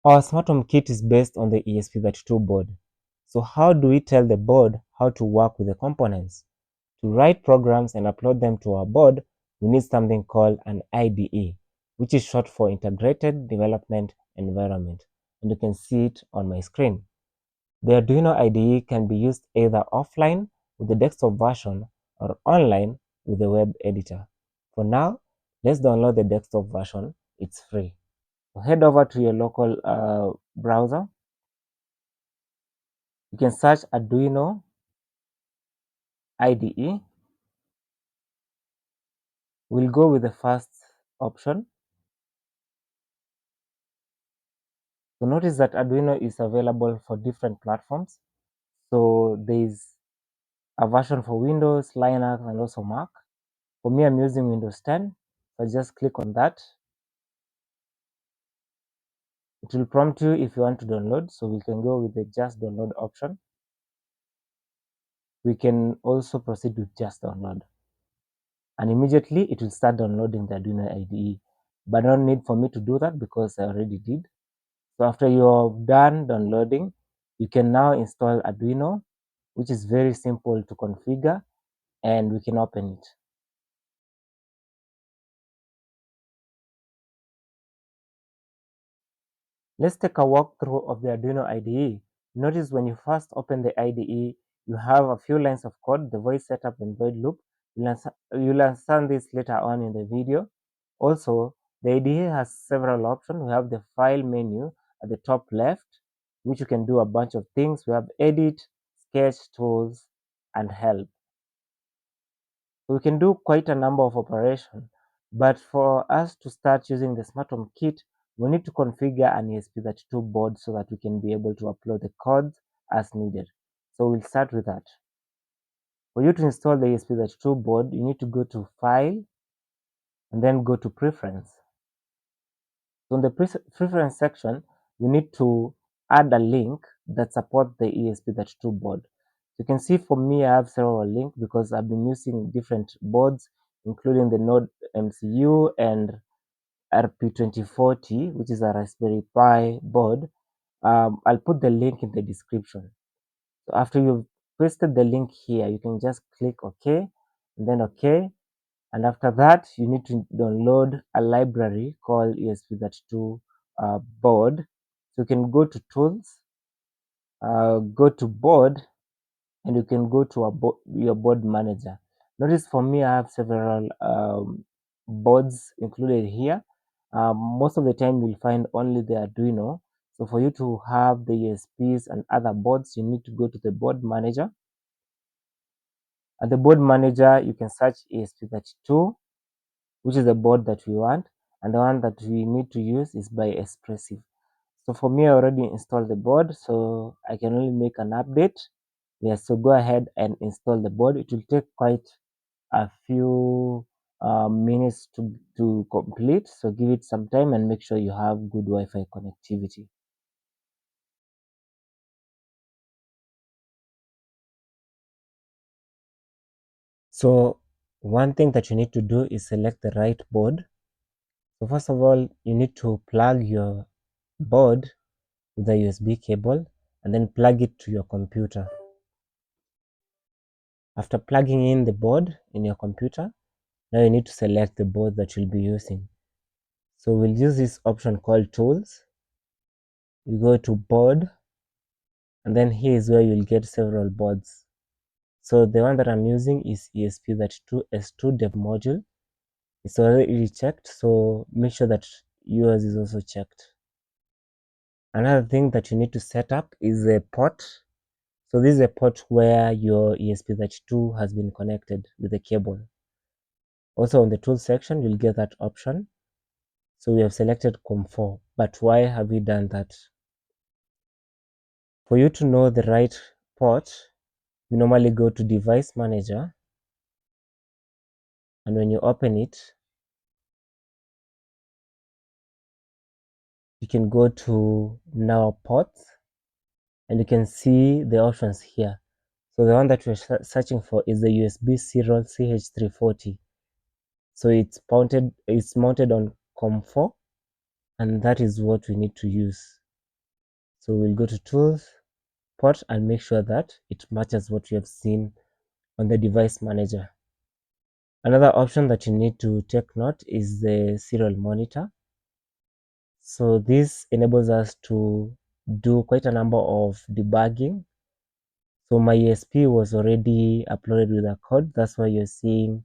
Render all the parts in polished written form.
Our Smart Home Kit is based on the ESP32 board. So how do we tell the board how to work with the components? To write programs and upload them to our board, we need something called an IDE, which is short for Integrated Development Environment, and you can see it on my screen. The Arduino IDE can be used either offline with the desktop version or online with the web editor. For now, let's download the desktop version. It's free. So head over to your local browser. You can search Arduino IDE. We'll go with the first option. So notice that Arduino is available for different platforms. So there's a version for Windows, Linux, and also Mac. For me, I'm using Windows 10. So just click on that. It will prompt you if you want to download. So we can go with the just download option. We can also proceed with just download. And immediately it will start downloading the Arduino IDE. But no need for me to do that because I already did. So after you're done downloading, you can now install Arduino, which is very simple to configure, and we can open it. Let's take a walkthrough of the Arduino IDE. Notice when you first open the IDE, you have a few lines of code, the void setup and void loop. You'll understand this later on in the video. Also, the IDE has several options. We have the file menu at the top left, which you can do a bunch of things. We have edit, sketch, tools, and help. We can do quite a number of operations, but for us to start using the Smart Home Kit, we need to configure an ESP32 board so that we can be able to upload the codes as needed. So we'll start with that. For you to install the ESP32 board, you need to go to File and then go to Preference. So in the Preference section, we need to add a link that supports the ESP32 board. You can see for me, I have several links because I've been using different boards, including the Node MCU and RP2040, which is a Raspberry Pi board. I'll put the link in the description. So after you've pasted the link here, you can just click OK and then OK. And after that, you need to download a library called ESP32 board. So you can go to Tools, go to Board, and you can go to your board manager. Notice for me, I have several boards included here. Most of the time you'll find only the Arduino. So for you to have the ESPs and other boards, you need to go to the board manager. At the board manager, you can search ESP32, which is the board that we want, and the one that we need to use is by Expressive. So for me, I already installed the board, so I can only make an update. Yes, so go ahead and install the board. It will take quite a few minutes to complete, so give it some time and make sure you have good Wi-Fi connectivity. So one thing that you need to do is select the right board. So first of all, you need to plug your board with a USB cable and then plug it to your computer. After plugging in the board in your computer, now you need to select the board that you'll be using. So we'll use this option called Tools. You go to Board, and then here is where you'll get several boards. So the one that I'm using is ESP32S2 dev module. It's already checked, so make sure that yours is also checked. Another thing that you need to set up is a port. So this is a port where your ESP32 has been connected with the cable. Also on the tools section, you'll get that option. So we have selected COM4, but why have we done that? For you to know the right port, you normally go to Device Manager, and when you open it, you can go to Now Ports, and you can see the options here. So the one that we're searching for is the USB serial CH340. So it's mounted on COM4, and that is what we need to use. So we'll go to Tools, Port, and make sure that it matches what you have seen on the device manager. Another option that you need to take note is the serial monitor. So this enables us to do quite a number of debugging. So my ESP was already uploaded with a code. That's why you're seeing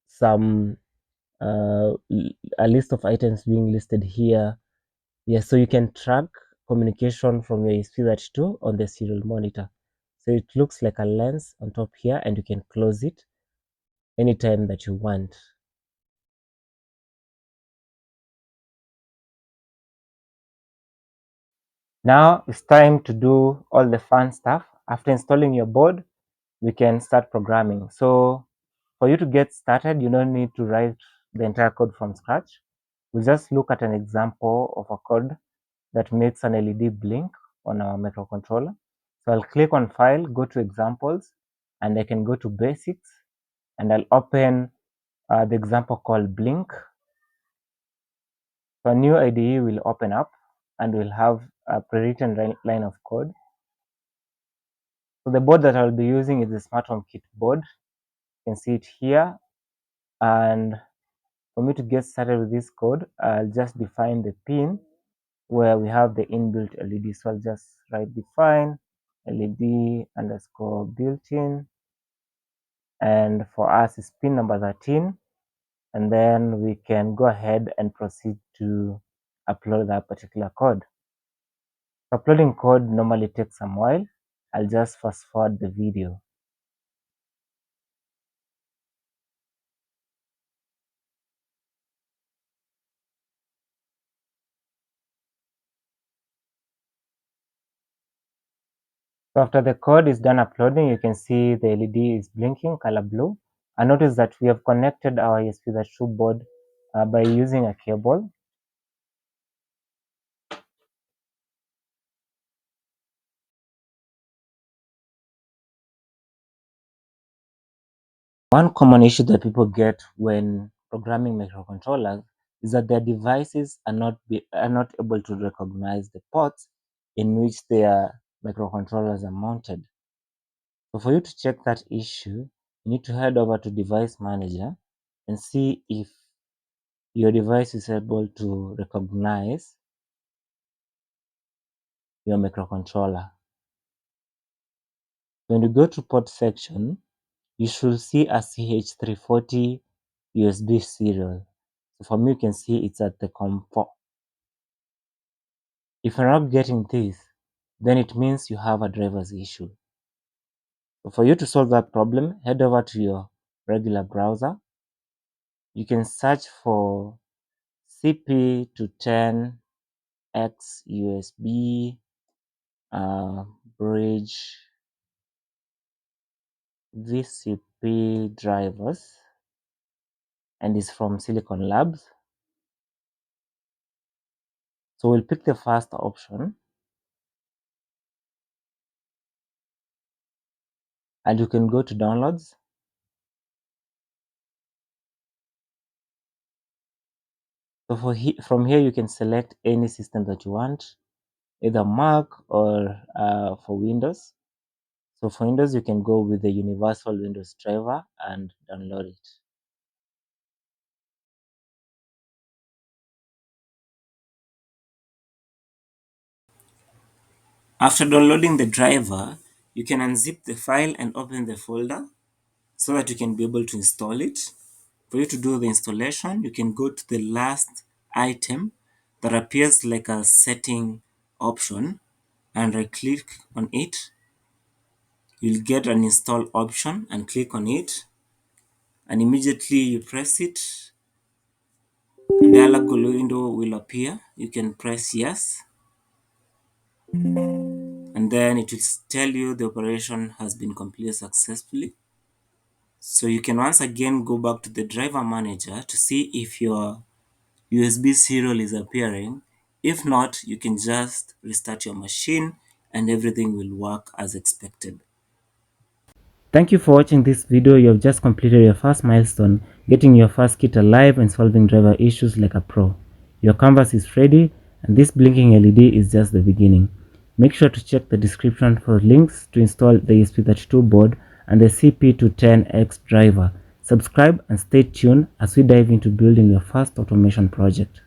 some a list of items being listed here. Yes, so you can track communication from your ESP32 on the serial monitor. So it looks like a lens on top here, and you can close it anytime that you want. Now it's time to do all the fun stuff. After installing your board, we can start programming. So for you to get started, you don't need to write the entire code from scratch. We'll just look at an example of a code that makes an LED blink on our microcontroller. So I'll click on File, go to Examples, and I can go to Basics, and I'll open the example called Blink. So a new IDE will open up, and we'll have a pre-written line of code. So the board that I'll be using is the Smart Home Kit board. You can see it here. And for me to get started with this code, I'll just define the pin where we have the inbuilt LED. So I'll just write define LED underscore built-in. And for us, it's pin number 13. And then we can go ahead and proceed to upload that particular code. Uploading code normally takes some while. I'll just fast forward the video. So after the code is done uploading, you can see the LED is blinking color blue. And notice that we have connected our ESP32 board by using a cable. One common issue that people get when programming microcontrollers is that their devices are not able to recognize the ports in which their microcontrollers are mounted. So for you to check that issue, you need to head over to Device Manager and see if your device is able to recognize your microcontroller. When you go to port section, you should see a CH340 USB serial. So for me, you can see it's at the COM4. If you're not getting this, then it means you have a driver's issue. So for you to solve that problem, head over to your regular browser. You can search for CP210X USB bridge VCP drivers, and it's from Silicon Labs. So we'll pick the first option, and you can go to downloads. So from here, you can select any system that you want, either Mac or for Windows. So for Windows, you can go with the Universal Windows driver and download it. After downloading the driver, you can unzip the file and open the folder so that you can be able to install it. For you to do the installation, you can go to the last item that appears like a setting option and right click on it. You'll get an install option and click on it, and immediately you press it, a dialog window will appear. You can press yes, and then it will tell you the operation has been completed successfully. So you can once again go back to the driver manager to see if your USB serial is appearing. If not, you can just restart your machine and everything will work as expected. Thank you for watching this video. You have just completed your first milestone, getting your first kit alive and solving driver issues like a pro. Your canvas is ready And this blinking LED is just the beginning. Make sure to check the description for links to install the ESP32 board and the CP210X driver. Subscribe and stay tuned as we dive into building your first automation project.